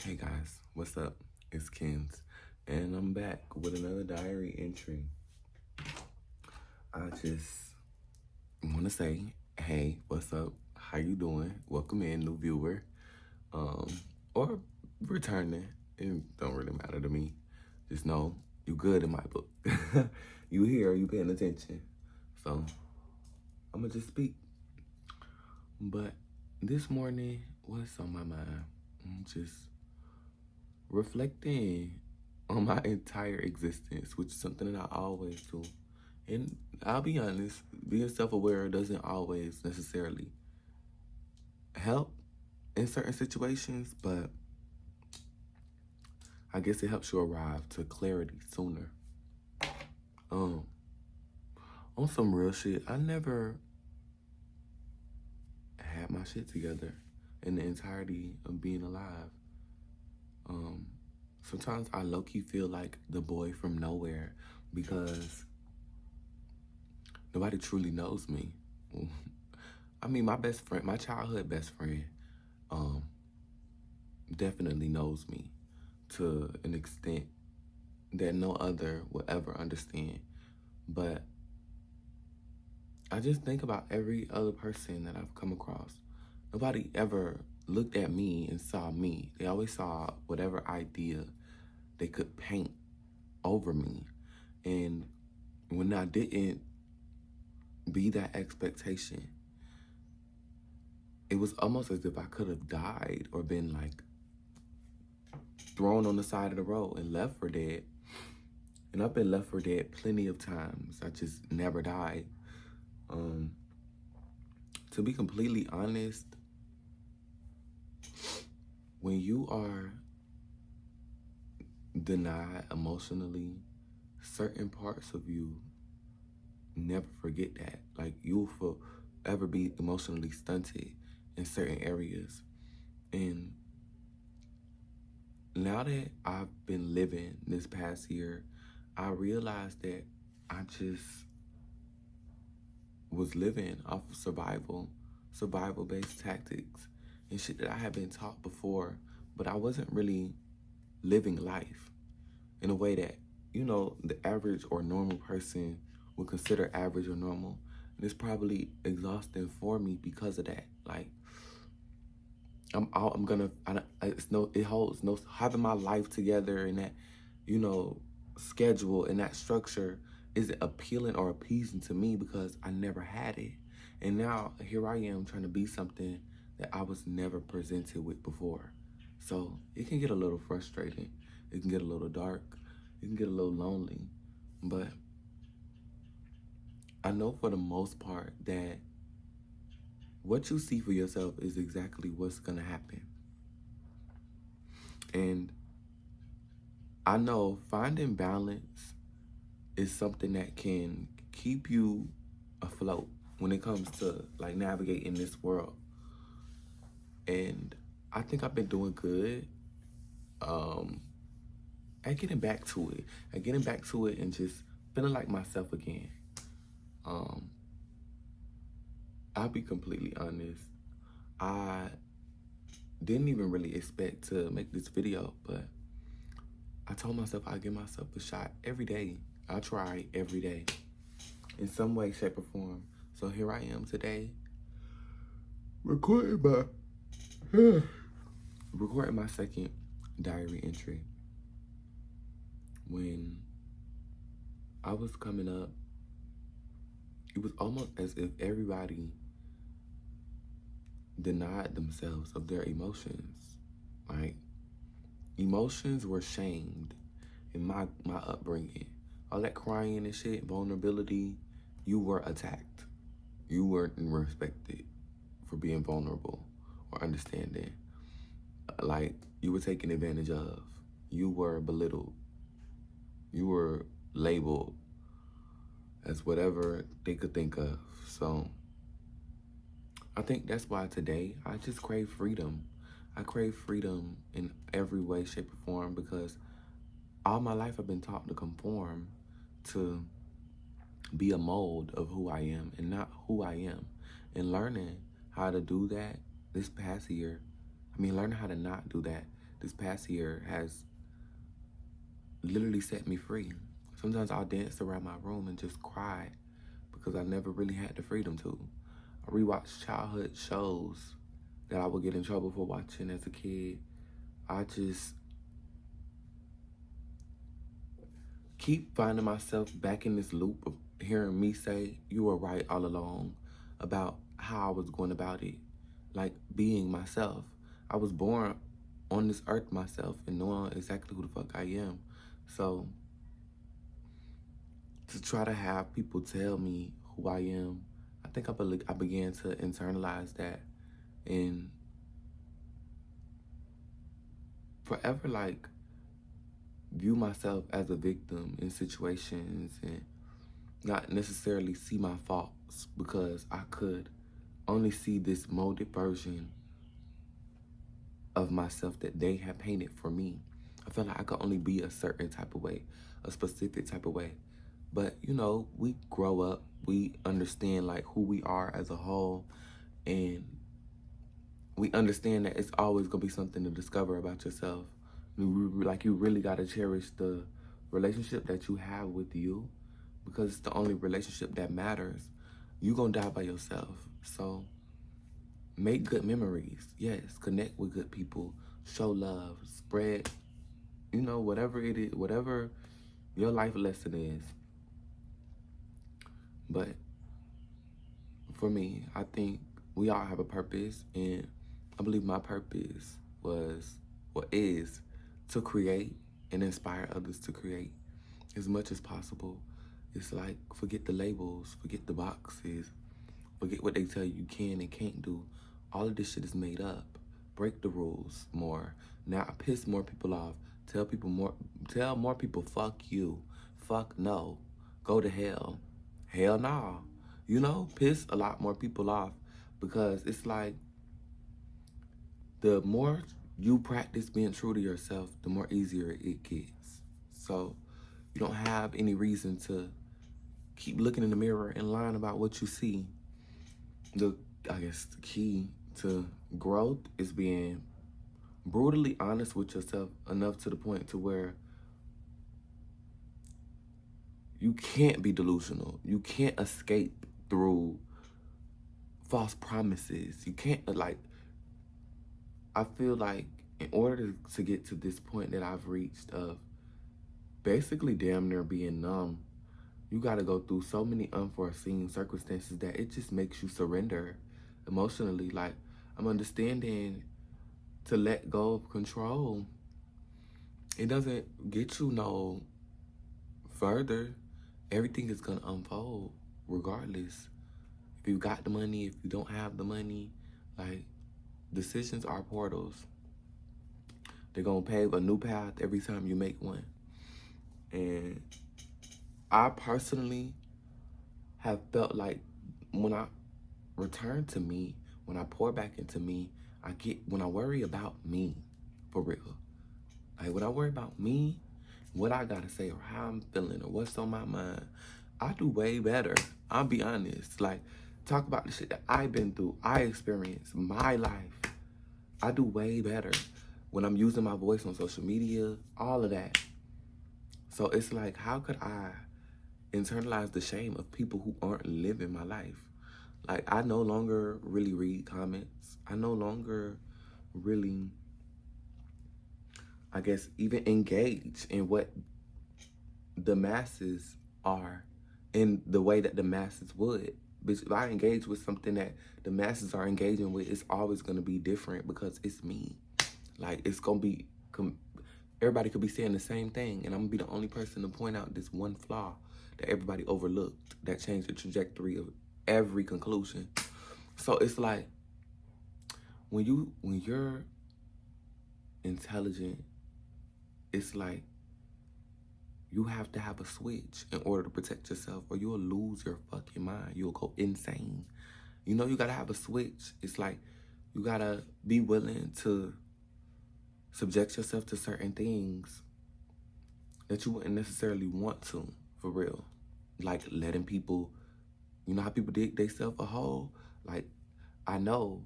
Hey guys, what's up? It's Kens, and I'm back with another diary entry. I just want to say, hey, what's up? How you doing? Welcome in, new viewer, um, or returning. It don't really matter to me. Just know you good in my book. You here? You paying attention? So I'm gonna just speak. But this morning, what's on my mind? I'm just reflecting on my entire existence, which is something that I always do. And I'll be honest, being self aware doesn't always necessarily help in certain situations, but I guess it helps you arrive to clarity sooner. Um, on some real shit, I never had my shit together in the entirety of being alive. Um, Sometimes I low key feel like the boy from nowhere because nobody truly knows me. I mean, my best friend, my childhood best friend, um, definitely knows me to an extent that no other will ever understand. But I just think about every other person that I've come across. Nobody ever looked at me and saw me. They always saw whatever idea they could paint over me. And when I didn't be that expectation, it was almost as if I could have died or been like thrown on the side of the road and left for dead. And I've been left for dead plenty of times. I just never died. Um, to be completely honest, when you are denied emotionally, certain parts of you never forget that. Like you'll forever be emotionally stunted in certain areas. And now that I've been living this past year, I realized that I just was living off of survival based tactics and shit that I had been taught before, but I wasn't really living life in a way that, the average or normal person would consider average or normal. And it's probably exhausting for me because of that. Like, it holds no, having my life together and that, you know, schedule and that structure isn't appealing or appeasing to me because I never had it. And now here I am trying to be something that I was never presented with before. So it can get a little frustrating. It can get a little dark. It can get a little lonely. But I know for the most part that what you see for yourself is exactly what's going to happen. And I know finding balance is something that can keep you afloat when it comes to like navigating this world. And I think I've been doing good at getting back to it, and just feeling like myself again. Um, I'll be completely honest. I didn't even really expect to make this video, but I told myself I'd give myself a shot every day. I try every day in some way, shape, or form. So here I am today, recording my recording my second diary entry. When I was coming up, it was almost as if everybody denied themselves of their emotions. Like, emotions were shamed in my upbringing. All that crying and shit, vulnerability, you were attacked. You weren't respected for being vulnerable or understanding. Like, you were taken advantage of. You were belittled. You were labeled as whatever they could think of. So I think that's why today I just crave freedom. I crave freedom in every way, shape, or form because all my life I've been taught to conform to be a mold of who I am and not who I am. And learning how to do that this past year, learning how to not do that this past year has literally set me free. Sometimes I'll dance around my room and just cry because I never really had the freedom to. I rewatch childhood shows that I would get in trouble for watching as a kid. I just keep finding myself back in this loop of hearing me say, you were right all along about how I was going about it. Like being myself. I was born on this earth myself and knowing exactly who the fuck I am. So to try to have people tell me who I am, I think I began to internalize that and forever like view myself as a victim in situations and not necessarily see my faults because I could only see this molded version of myself that they have painted for me. I felt like I could only be a certain type of way, a specific type of way. But, you know, we grow up, we understand like who we are as a whole, and we understand that it's always gonna be something to discover about yourself. Like you really gotta cherish the relationship that you have with you because it's the only relationship that matters. You gonna die by yourself. So make good memories. Yes, connect with good people. Show love. Spread, you know, whatever it is, whatever your life lesson is. But for me, I think we all have a purpose, and I believe my purpose was or is to create and inspire others to create as much as possible. It's like forget the labels, forget the boxes, forget what they tell you can and can't do. All of this shit is made up. Break the rules more. Now I piss more people off. Tell more people fuck you. Fuck no. Go to hell. Hell nah. You know, piss a lot more people off because it's like the more you practice being true to yourself, the more easier it gets. So you don't have any reason to keep looking in the mirror and lying about what you see. I guess the key to growth is being brutally honest with yourself enough to the point to where you can't be delusional. You can't escape through false promises. You can't I feel like in order to get to this point that I've reached of basically damn near being numb, you got to go through so many unforeseen circumstances that it just makes you surrender emotionally. Like, I'm understanding to let go of control. It doesn't get you no further. Everything is going to unfold regardless. If you got the money, if you don't have the money, like, decisions are portals. They're going to pave a new path every time you make one. And I personally have felt like when I return to me, when I pour back into me, when I worry about me, for real. Like when I worry about me, what I gotta say or how I'm feeling or what's on my mind, I do way better. I'll be honest. Like, talk about the shit that I've been through, I experienced, my life. I do way better when I'm using my voice on social media, all of that. So it's like, how could I internalize the shame of people who aren't living my life? Like, I no longer really read comments. I no longer really, I guess, even engage in what the masses are in the way that the masses would. But if I engage with something that the masses are engaging with, it's always going to be different because it's me. Like, it's going to be, everybody could be saying the same thing, and I'm going to be the only person to point out this one flaw that everybody overlooked that changed the trajectory of every conclusion. So it's like, when you're intelligent, it's like you have to have a switch in order to protect yourself, or you'll lose your fucking mind. You'll go insane. You know, you gotta have a switch. It's like you gotta be willing to subject yourself to certain things that you wouldn't necessarily want to, for real. Like letting people, you know how people dig themselves a hole? Like, I know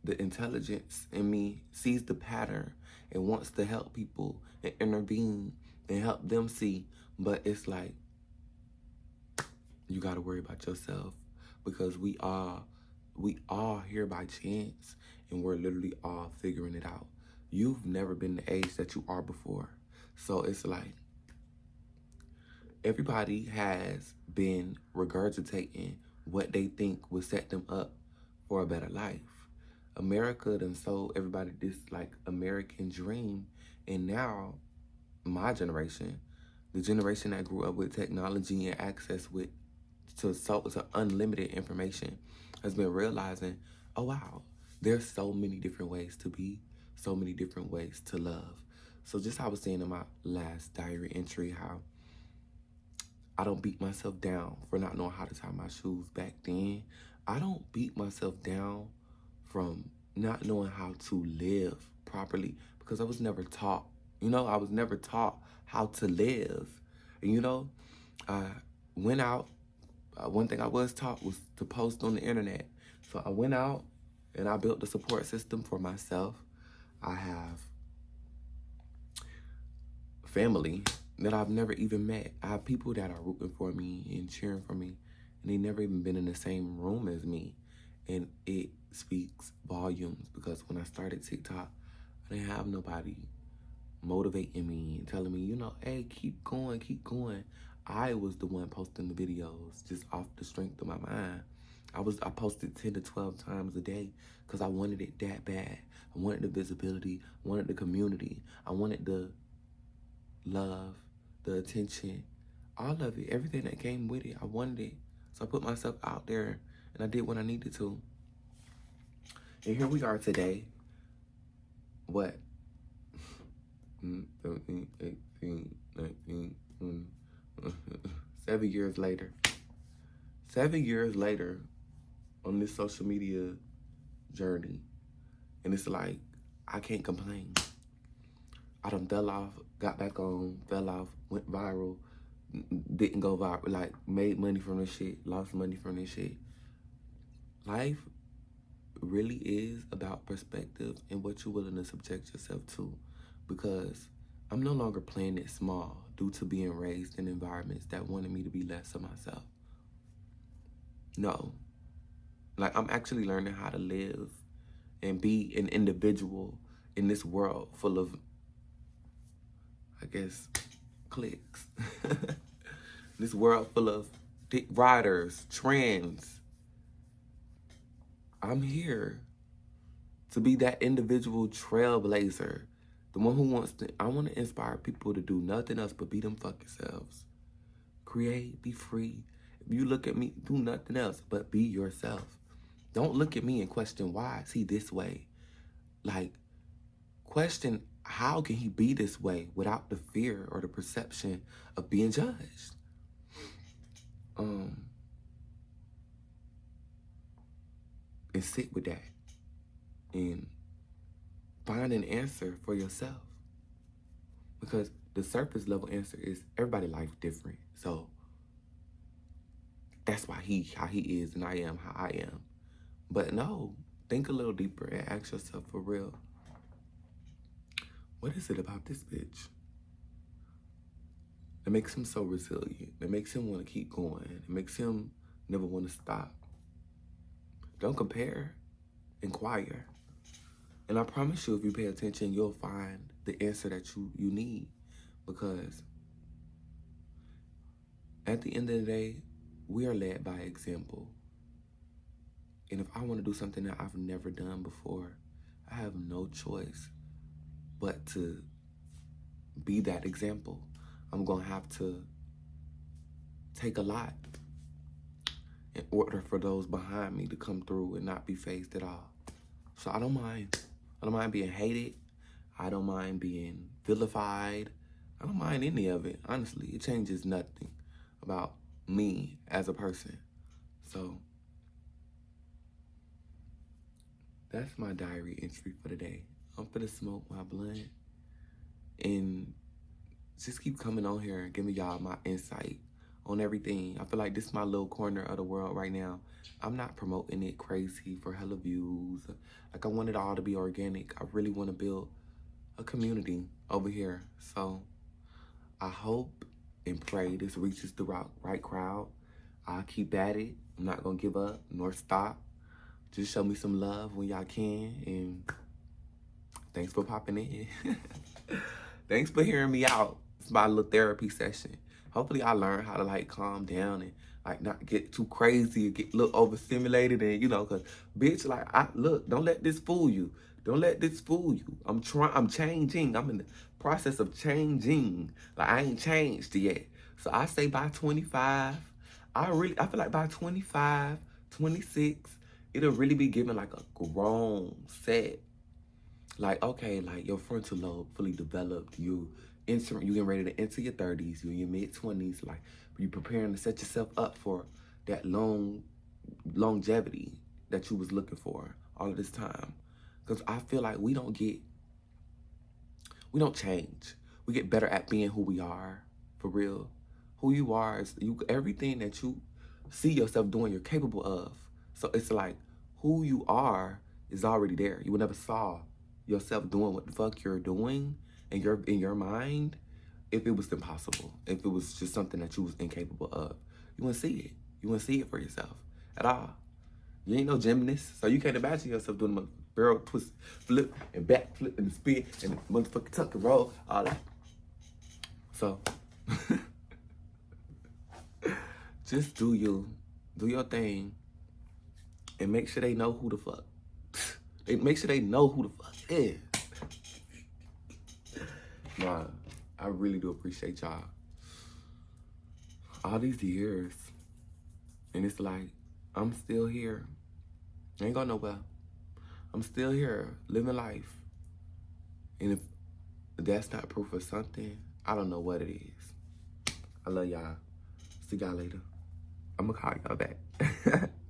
the intelligence in me sees the pattern and wants to help people and intervene and help them see. But it's like, you got to worry about yourself, because we all here by chance, and we're literally all figuring it out. You've never been the age that you are before. So it's like, everybody has been regurgitating what they think will set them up for a better life. America done sold everybody this like American dream, and now my generation, the generation that grew up with technology and access to unlimited information, has been realizing, oh wow, there's so many different ways to be, so many different ways to love. So just how I was saying in my last diary entry, how I don't beat myself down for not knowing how to tie my shoes back then. I don't beat myself down from not knowing how to live properly, because I was never taught. I was never taught how to live. And I went out. One thing I was taught was to post on the internet. So I went out and I built a support system for myself. I have family that I've never even met. I have people that are rooting for me and cheering for me, and they never even been in the same room as me. And it speaks volumes, because when I started TikTok, I didn't have nobody motivating me and telling me, hey, keep going, keep going. I was the one posting the videos just off the strength of my mind. I posted 10 to 12 times a day because I wanted it that bad. I wanted the visibility, I wanted the community, I wanted the love, the attention, all of it, everything that came with it. I wanted it. So I put myself out there and I did what I needed to. And here we are today. What? 17, 18, 19, 20. 7 years later. 7 years later on this social media journey. And it's like, I can't complain. I done fell off, got back on, fell off, went viral, didn't go viral, like made money from this shit, lost money from this shit. Life really is about perspective and what you're willing to subject yourself to, because I'm no longer playing it small due to being raised in environments that wanted me to be less of myself. No. Like, I'm actually learning how to live and be an individual in this world full of, I guess, clicks. This world full of dick riders, trends. I'm here to be that individual trailblazer. The one who I want to inspire people to do nothing else but be them fucking selves. Create, be free. If you look at me, do nothing else but be yourself. Don't look at me and question why is he this way. Like, question how can he be this way without the fear or the perception of being judged. And sit with that and find an answer for yourself. Because the surface level answer is everybody's life different. So that's why how he is and I am how I am. But no, think a little deeper and ask yourself for real. What is it about this bitch that makes him so resilient? That makes him want to keep going? It makes him never want to stop? Don't compare, inquire. And I promise you, if you pay attention, you'll find the answer that you need. Because at the end of the day, we are led by example. And if I want to do something that I've never done before, I have no choice but to be that example. I'm going to have to take a lot in order for those behind me to come through and not be phased at all. So I don't mind. I don't mind being hated. I don't mind being vilified. I don't mind any of it. Honestly, it changes nothing about me as a person. So that's my diary entry for today. I'm finna smoke my blunt and just keep coming on here and giving y'all my insight on everything. I feel like this is my little corner of the world right now. I'm not promoting it crazy for hella views. Like, I want it all to be organic. I really want to build a community over here. So I hope and pray this reaches the right crowd. I'll keep at it. I'm not going to give up nor stop. Just show me some love when y'all can. And thanks for popping in. Thanks for hearing me out. It's my little therapy session. Hopefully I learn how to like calm down and like not get too crazy and get a little overstimulated. And you know, cause bitch, like look, don't let this fool you. Don't let this fool you. I'm changing. I'm in the process of changing. Like, I ain't changed yet. So I say by 25, I feel like by 25, 26, it'll really be given like a grown set. Like, okay, like your frontal lobe fully developed. You getting ready to enter your 30s. You in your mid-20s. Like, you preparing to set yourself up for that longevity that you was looking for all of this time. Because I feel like we don't change. We get better at being who we are, for real. Who you are is everything that you see yourself doing, you're capable of. So it's like who you are is already there. You would never saw yourself doing what the fuck you're doing in your mind if it was impossible. If it was just something that you was incapable of. You wouldn't see it. You wouldn't see it for yourself at all. You ain't no gymnast, so you can't imagine yourself doing a barrel twist, flip, and back flip, and spin, and motherfucking tuck and roll, all that. So, just do your thing, and make sure they know who the fuck. Make sure they know who the fuck is. Nah, I really do appreciate y'all. All these years, and it's like, I'm still here. I ain't going nowhere. I'm still here, living life. And if that's not proof of something, I don't know what it is. I love y'all. See y'all later. I'm gonna call y'all back.